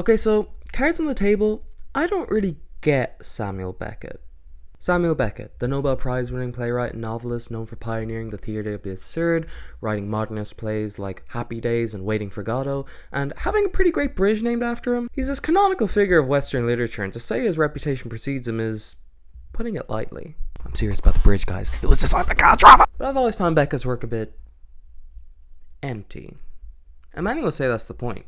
Okay, so cards on the table, I don't really get Samuel Beckett. Samuel Beckett, the Nobel Prize winning playwright and novelist known for pioneering the theatre of the absurd, writing modernist plays like Happy Days and Waiting for Godot, and having a pretty great bridge named after him. He's this canonical figure of Western literature, and to say his reputation precedes him is putting it lightly. I'm serious about the bridge, guys. It was designed by Carl Trava! But I've always found Beckett's work a bit empty. And many will say that's the point.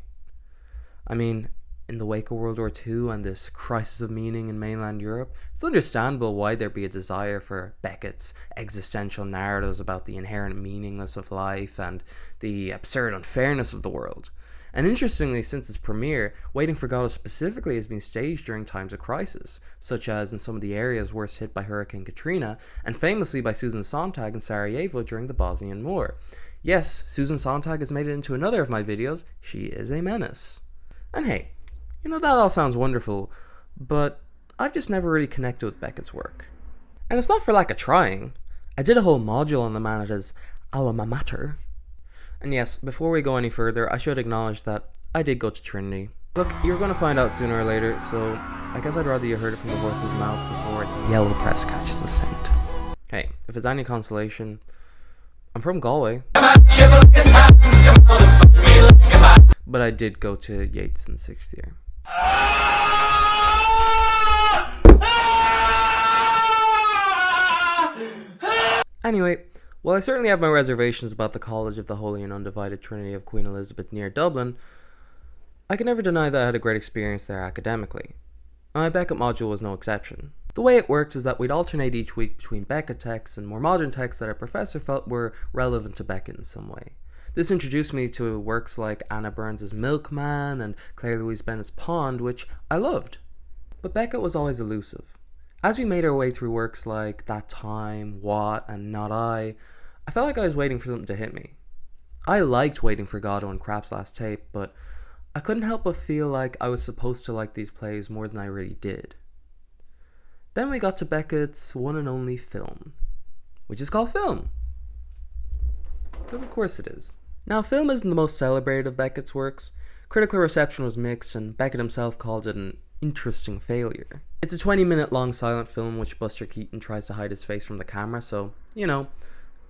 I mean, in the wake of World War II and this crisis of meaning in mainland Europe, it's understandable why there'd be a desire for Beckett's existential narratives about the inherent meaninglessness of life and the absurd unfairness of the world. And interestingly, since its premiere, Waiting for Godot specifically has been staged during times of crisis, such as in some of the areas worst hit by Hurricane Katrina, and famously by Susan Sontag in Sarajevo during the Bosnian War. Yes, Susan Sontag has made it into another of my videos. She is a menace. And hey, you know, that all sounds wonderful, but I've just never really connected with Beckett's work. And it's not for lack of trying. I did a whole module on the man at his alma mater. And yes, before we go any further, I should acknowledge that I did go to Trinity. Look, you're going to find out sooner or later, so I guess I'd rather you heard it from the horse's mouth before the yellow press catches the scent. Hey, if it's any consolation, I'm from Galway. But I did go to Yates in 6th year. Anyway, while I certainly have my reservations about the College of the Holy and Undivided Trinity of Queen Elizabeth near Dublin, I can never deny that I had a great experience there academically. My Beckett module was no exception. The way it worked is that we'd alternate each week between Beckett texts and more modern texts that our professor felt were relevant to Beckett in some way. This introduced me to works like Anna Burns's Milkman and Claire Louise Bennett's Pond, which I loved. But Beckett was always elusive. As we made our way through works like That Time, What, and Not I felt like I was waiting for something to hit me. I liked Waiting for Godot and Krapp's Last Tape, but I couldn't help but feel like I was supposed to like these plays more than I really did. Then we got to Beckett's one and only Film, which is called Film. Because of course it is. Now, Film isn't the most celebrated of Beckett's works. Critical reception was mixed, and Beckett himself called it an interesting failure. It's a 20-minute long silent film which Buster Keaton tries to hide his face from the camera, so, you know,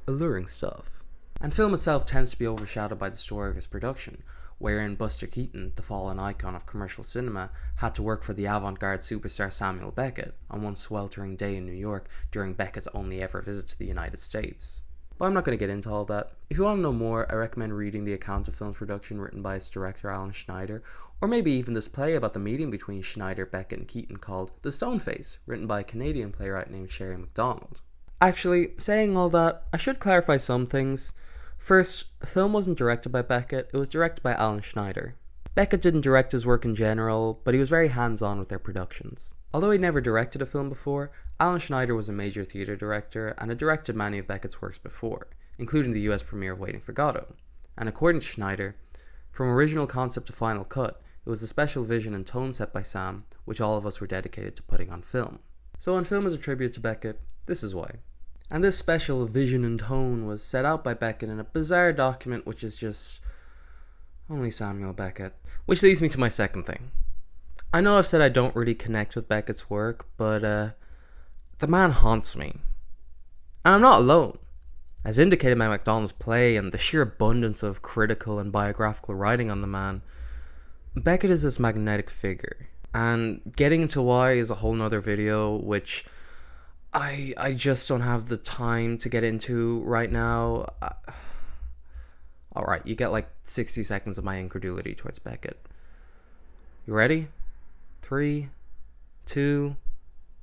alluring stuff. And Film itself tends to be overshadowed by the story of his production, wherein Buster Keaton, the fallen icon of commercial cinema, had to work for the avant-garde superstar Samuel Beckett on one sweltering day in New York during Beckett's only ever visit to the United States. But I'm not going to get into all that. If you want to know more, I recommend reading the account of Film's production written by its director Alan Schneider, or maybe even this play about the meeting between Schneider, Beckett, and Keaton called The Stone Face, written by a Canadian playwright named Sherry MacDonald. Actually, saying all that, I should clarify some things. First, Film wasn't directed by Beckett, it was directed by Alan Schneider. Beckett didn't direct his work in general, but he was very hands-on with their productions. Although he'd never directed a film before, Alan Schneider was a major theatre director and had directed many of Beckett's works before, including the US premiere of Waiting for Godot. And according to Schneider, from original concept to final cut, it was the special vision and tone set by Sam, which all of us were dedicated to putting on film. So when Film is a tribute to Beckett, this is why. And this special vision and tone was set out by Beckett in a bizarre document which is just only Samuel Beckett. Which leads me to my second thing. I know I've said I don't really connect with Beckett's work, but the man haunts me. And I'm not alone. As indicated by MacDonald's play and the sheer abundance of critical and biographical writing on the man, Beckett is this magnetic figure. And getting into why is a whole nother video, which I just don't have the time to get into right now. Alright, you get like 60 seconds of my incredulity towards Beckett. You ready? 3, 2,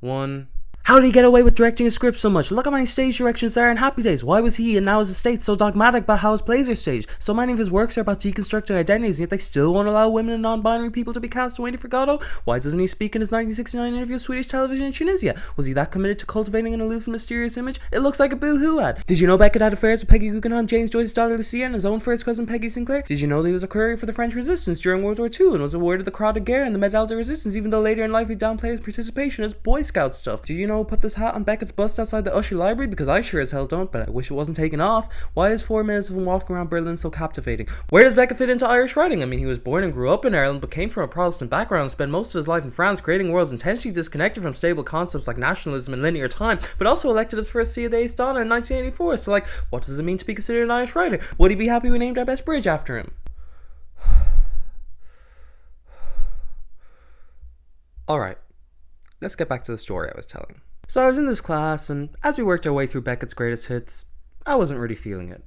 1... How did he get away with directing a script so much? Look how many stage directions there are in Happy Days. Why was he and now his estate so dogmatic about how his plays are staged? So many of his works are about deconstructing identities, and yet they still won't allow women and non-binary people to be cast in Waiting for Godot? Why doesn't he speak in his 1969 interview with Swedish television in Tunisia? Was he that committed to cultivating an aloof and mysterious image? It looks like a boo-hoo ad. Did you know Beckett had affairs with Peggy Guggenheim, James Joyce's daughter Lucia, and his own first cousin Peggy Sinclair? Did you know that he was a courier for the French Resistance during World War II and was awarded the Croix de Guerre and the Medal de Resistance, even though later in life he downplayed his participation as Boy Scout stuff? Do you know put this hat on Beckett's bust outside the Usher Library? Because I sure as hell don't, but I wish it wasn't taken off. Why is 4 minutes of him walking around Berlin so captivating? Where does Beckett fit into Irish writing? I mean, he was born and grew up in Ireland, but came from a Protestant background and spent most of his life in France, creating worlds intentionally disconnected from stable concepts like nationalism and linear time, but also elected as first C of the Ace Donna in 1984. So, like, what does it mean to be considered an Irish writer? Would he be happy we named our best bridge after him? Alright, let's get back to the story I was telling. So I was in this class, and as we worked our way through Beckett's greatest hits, I wasn't really feeling it.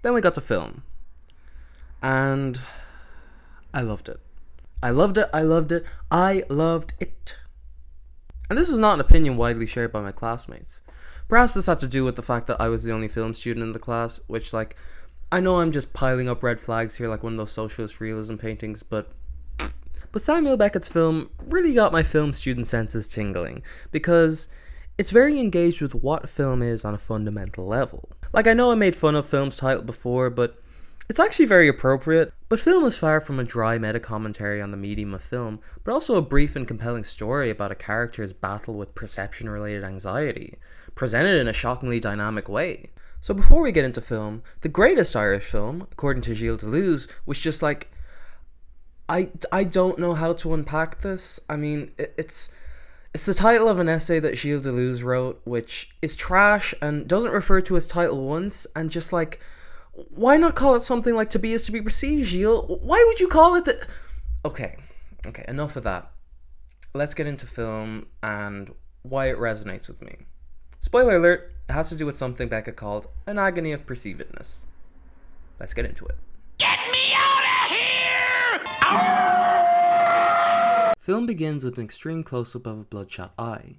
Then we got to film. And I loved it. I loved it. And this was not an opinion widely shared by my classmates. Perhaps this had to do with the fact that I was the only film student in the class, which, like, I know I'm just piling up red flags here like one of those socialist realism paintings, but Samuel Beckett's film really got my film student senses tingling, because it's very engaged with what film is on a fundamental level. Like, I know I made fun of film's title before, but it's actually very appropriate. But film is far from a dry meta-commentary on the medium of film, but also a brief and compelling story about a character's battle with perception-related anxiety, presented in a shockingly dynamic way. So before we get into film, the greatest Irish film, according to Gilles Deleuze, was just like, I don't know how to unpack this. I mean, it's the title of an essay that Gilles Deleuze wrote, which is trash and doesn't refer to his title once, and just like, why not call it something like To Be Is To Be Perceived, Gilles? Why would you call it that? Okay, enough of that. Let's get into film and why it resonates with me. Spoiler alert, it has to do with something Beckett called an agony of perceivedness. Let's get into it. Get me out of here! Film begins with an extreme close-up of a bloodshot eye.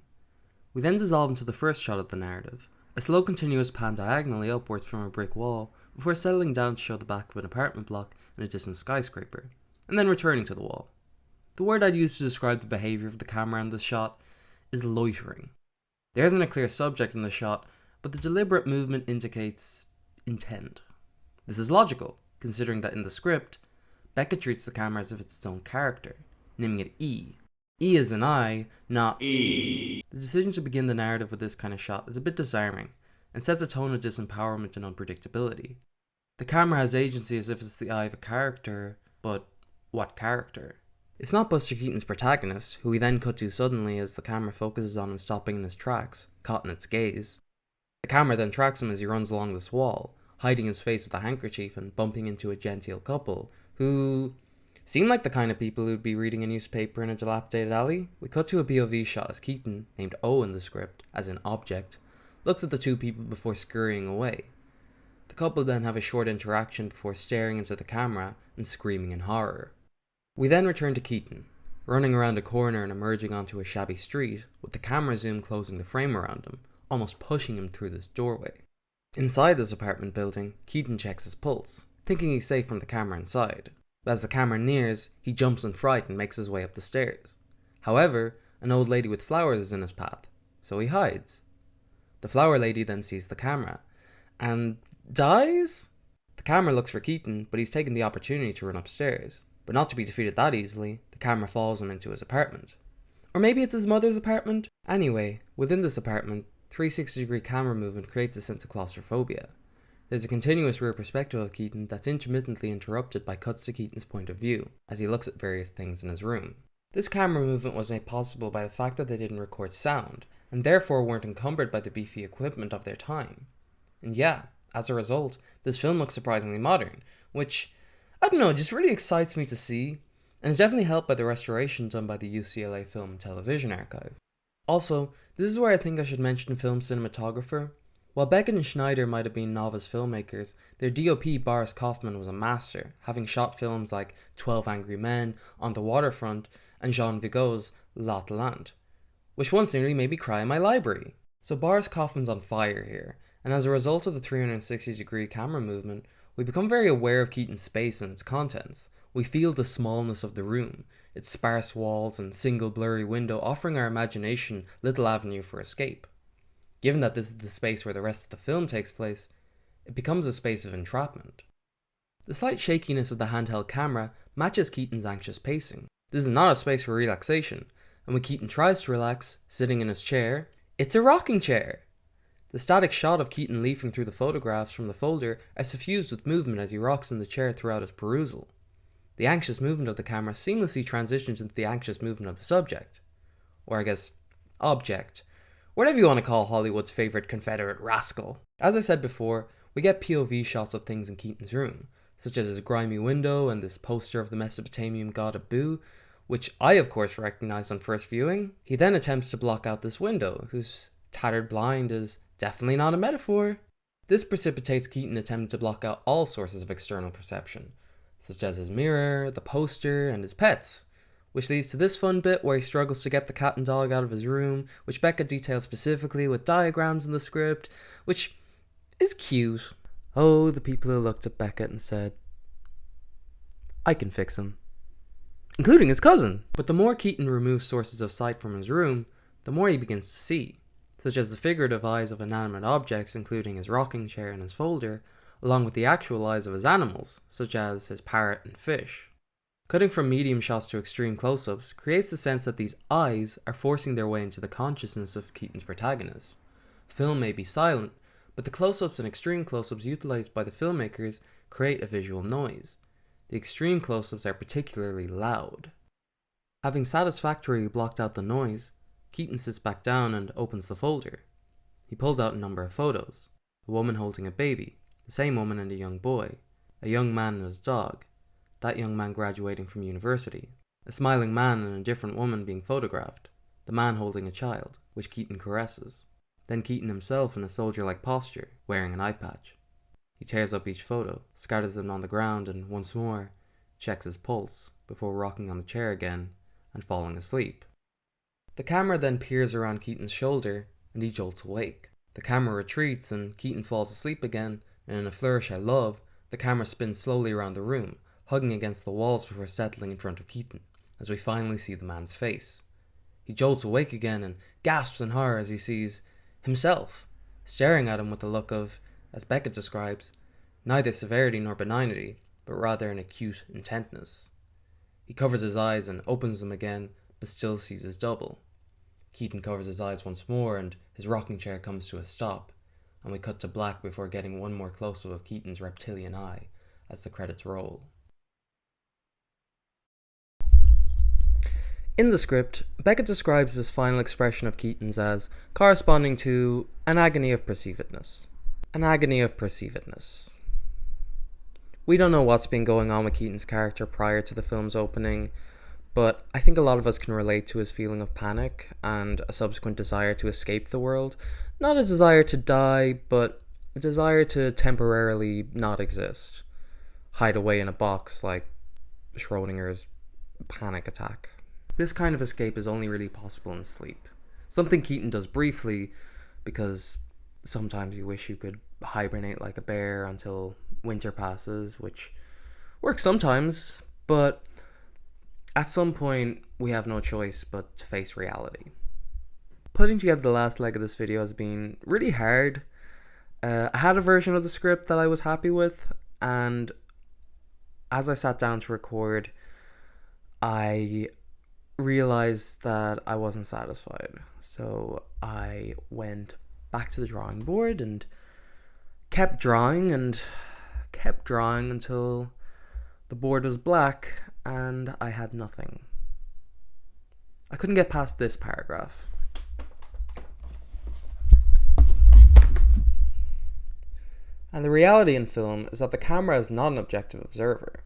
We then dissolve into the first shot of the narrative, a slow continuous pan diagonally upwards from a brick wall, before settling down to show the back of an apartment block and a distant skyscraper, and then returning to the wall. The word I'd use to describe the behaviour of the camera in this shot is loitering. There isn't a clear subject in the shot, but the deliberate movement indicates intent. This is logical, considering that in the script, Beckett treats the camera as if it's its own character, naming it E. E as in I, not E. The decision to begin the narrative with this kind of shot is a bit disarming, and sets a tone of disempowerment and unpredictability. The camera has agency as if it's the eye of a character, but what character? It's not Buster Keaton's protagonist, who we then cut to suddenly as the camera focuses on him stopping in his tracks, caught in its gaze. The camera then tracks him as he runs along this wall, hiding his face with a handkerchief and bumping into a genteel couple, who seem like the kind of people who'd be reading a newspaper in a dilapidated alley. We cut to a POV shot as Keaton, named O in the script, as in object, looks at the two people before scurrying away. The couple then have a short interaction before staring into the camera and screaming in horror. We then return to Keaton, running around a corner and emerging onto a shabby street, with the camera zoom closing the frame around him, almost pushing him through this doorway. Inside this apartment building, Keaton checks his pulse, thinking he's safe from the camera inside. But as the camera nears, he jumps in fright and makes his way up the stairs. However, an old lady with flowers is in his path, so he hides. The flower lady then sees the camera, and dies? The camera looks for Keaton, but he's taken the opportunity to run upstairs. But not to be defeated that easily, the camera follows him into his apartment. Or maybe it's his mother's apartment? Anyway, within this apartment, 360-degree camera movement creates a sense of claustrophobia. There's a continuous rear perspective of Keaton that's intermittently interrupted by cuts to Keaton's point of view, as he looks at various things in his room. This camera movement was made possible by the fact that they didn't record sound, and therefore weren't encumbered by the beefy equipment of their time. And yeah, as a result, this film looks surprisingly modern, which, I don't know, just really excites me to see, and is definitely helped by the restoration done by the UCLA Film and Television Archive. Also, this is where I think I should mention film cinematographer. While Beckett and Schneider might have been novice filmmakers, their DOP Boris Kaufman was a master, having shot films like 12 Angry Men, On the Waterfront, and Jean Vigo's L'Atalante, which once nearly made me cry in my library. So Boris Kaufman's on fire here, and as a result of the 360-degree camera movement, we become very aware of Keaton's space and its contents. We feel the smallness of the room, its sparse walls and single blurry window offering our imagination little avenue for escape. Given that this is the space where the rest of the film takes place, it becomes a space of entrapment. The slight shakiness of the handheld camera matches Keaton's anxious pacing. This is not a space for relaxation, and when Keaton tries to relax, sitting in his chair, It's a rocking chair! The static shot of Keaton leafing through the photographs from the folder are suffused with movement as he rocks in the chair throughout his perusal. The anxious movement of the camera seamlessly transitions into the anxious movement of the subject. Or I guess, object. Whatever you want to call Hollywood's favourite Confederate rascal. As I said before, we get POV shots of things in Keaton's room, such as his grimy window and this poster of the Mesopotamian god Abu, which I of course recognised on first viewing. He then attempts to block out this window, whose tattered blind is definitely not a metaphor. This precipitates Keaton attempting to block out all sources of external perception, such as his mirror, the poster, and his pets, which leads to this fun bit where he struggles to get the cat and dog out of his room, which Beckett details specifically with diagrams in the script, which is cute. Oh, the people who looked at Beckett and said, I can fix him. Including his cousin. But the more Keaton removes sources of sight from his room, the more he begins to see, such as the figurative eyes of inanimate objects, including his rocking chair and his folder, along with the actual eyes of his animals, such as his parrot and fish. Cutting from medium shots to extreme close-ups creates the sense that these eyes are forcing their way into the consciousness of Keaton's protagonist. Film may be silent, but the close-ups and extreme close-ups utilized by the filmmakers create a visual noise. The extreme close-ups are particularly loud. Having satisfactorily blocked out the noise, Keaton sits back down and opens the folder. He pulls out a number of photos. A woman holding a baby, the same woman and a young boy, a young man and his dog, that young man graduating from university, a smiling man and a different woman being photographed, the man holding a child, which Keaton caresses, then Keaton himself in a soldier-like posture, wearing an eye patch. He tears up each photo, scatters them on the ground, and once more, checks his pulse, before rocking on the chair again, and falling asleep. The camera then peers around Keaton's shoulder, and he jolts awake. The camera retreats, and Keaton falls asleep again, and in a flourish I love, the camera spins slowly around the room, hugging against the walls before settling in front of Keaton, as we finally see the man's face. He jolts awake again and gasps in horror as he sees himself, staring at him with a look of, as Beckett describes, neither severity nor benignity, but rather an acute intentness. He covers his eyes and opens them again, but still sees his double. Keaton covers his eyes once more, and his rocking chair comes to a stop, and we cut to black before getting one more close-up of Keaton's reptilian eye as the credits roll. In the script, Beckett describes this final expression of Keaton's as corresponding to an agony of perceivedness. An agony of perceivedness. We don't know what's been going on with Keaton's character prior to the film's opening, but I think a lot of us can relate to his feeling of panic and a subsequent desire to escape the world. Not a desire to die, but a desire to temporarily not exist. Hide away in a box like Schrodinger's panic attack. This kind of escape is only really possible in sleep. Something Keaton does briefly, because sometimes you wish you could hibernate like a bear until winter passes, which works sometimes, but at some point we have no choice but to face reality. Putting together the last leg of this video has been really hard. I had a version of the script that I was happy with, and as I sat down to record, I realized that I wasn't satisfied. So I went back to the drawing board and kept drawing until the board was black and I had nothing. I couldn't get past this paragraph. And the reality in film is that the camera is not an objective observer.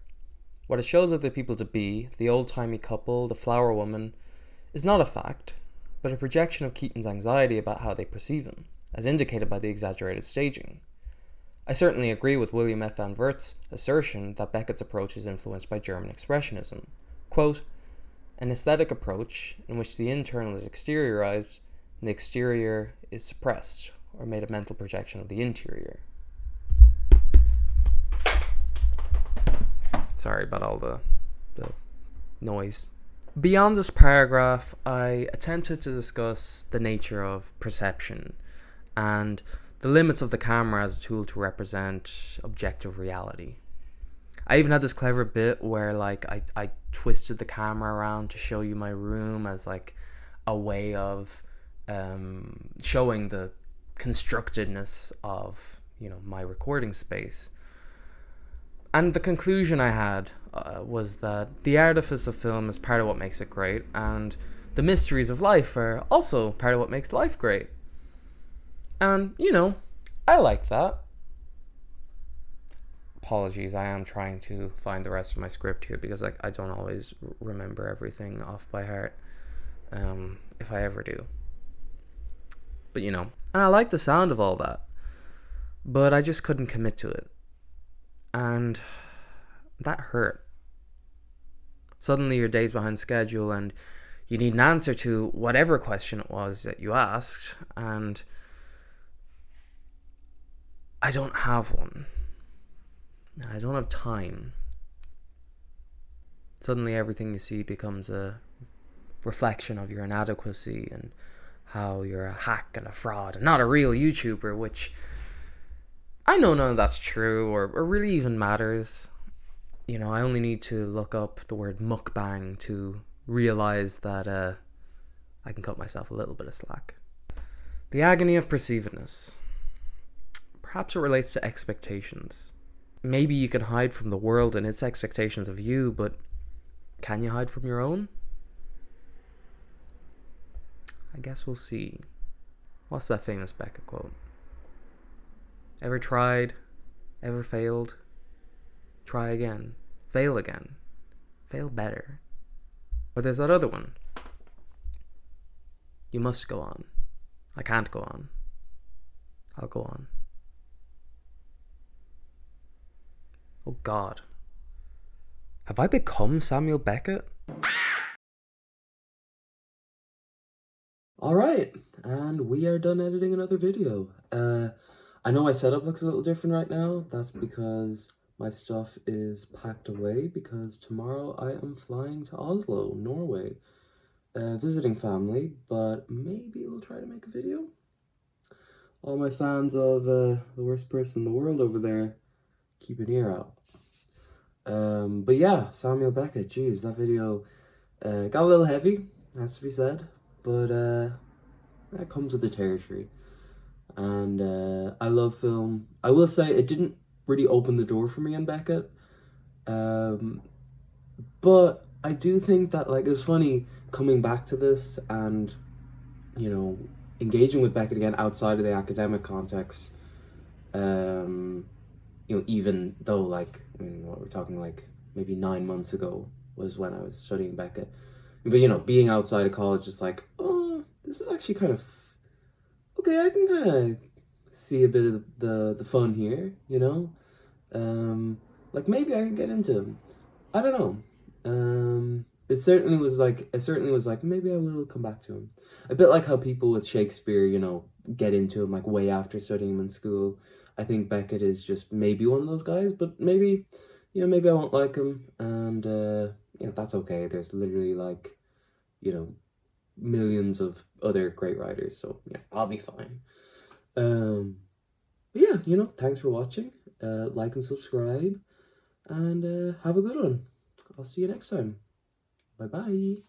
What it shows other people to be, the old-timey couple, the flower woman, is not a fact, but a projection of Keaton's anxiety about how they perceive him, as indicated by the exaggerated staging. I certainly agree with William F. Van Werth's assertion that Beckett's approach is influenced by German Expressionism. Quote, an aesthetic approach in which the internal is exteriorized and the exterior is suppressed or made a mental projection of the interior. Sorry about all the noise. Beyond this paragraph, I attempted to discuss the nature of perception and the limits of the camera as a tool to represent objective reality. I even had this clever bit where I twisted the camera around to show you my room as like a way of showing the constructedness of, my recording space. And the conclusion I had was that the artifice of film is part of what makes it great, and the mysteries of life are also part of what makes life great. And, I like that. Apologies, I am trying to find the rest of my script here because I don't always remember everything off by heart, if I ever do. But, and I like the sound of all that, but I just couldn't commit to it. And that hurt. Suddenly your day's behind schedule and you need an answer to whatever question it was that you asked, and I don't have one. I don't have time. Suddenly everything you see becomes a reflection of your inadequacy and how you're a hack and a fraud and not a real YouTuber, which I know none of that's true or really even matters. I only need to look up the word mukbang to realize that I can cut myself a little bit of slack. The agony of perceivedness. Perhaps it relates to expectations. Maybe you can hide from the world and its expectations of you, but can you hide from your own? I guess we'll see. What's that famous Beckett quote? Ever tried? Ever failed? Try again. Fail again. Fail better. Or there's that other one. You must go on. I can't go on. I'll go on. Oh God. Have I become Samuel Beckett? Alright, and we are done editing another video. I know my setup looks a little different right now. That's because my stuff is packed away because tomorrow I am flying to Oslo, Norway, visiting family, but maybe we'll try to make a video. All my fans of the worst person in the world over there, keep an ear out. But yeah, Samuel Beckett, geez, that video got a little heavy, has to be said, but that comes with the territory. And I love film. I will say it didn't really open the door for me in Beckett, but I do think that it was funny coming back to this and engaging with Beckett again outside of the academic context. Even though what we're talking maybe 9 months ago was when I was studying Beckett, but being outside of college is oh, this is actually kind of okay. I can kind of see a bit of the fun here, maybe I could get into him. I don't know. It certainly was maybe I will come back to him. A bit like how people with Shakespeare, get into him way after studying him in school. I think Beckett is just maybe one of those guys, but maybe, maybe I won't like him, and that's okay. There's literally millions of other great writers, so yeah, I'll be fine. But yeah, thanks for watching. Like and subscribe, and have a good one. I'll see you next time. Bye bye.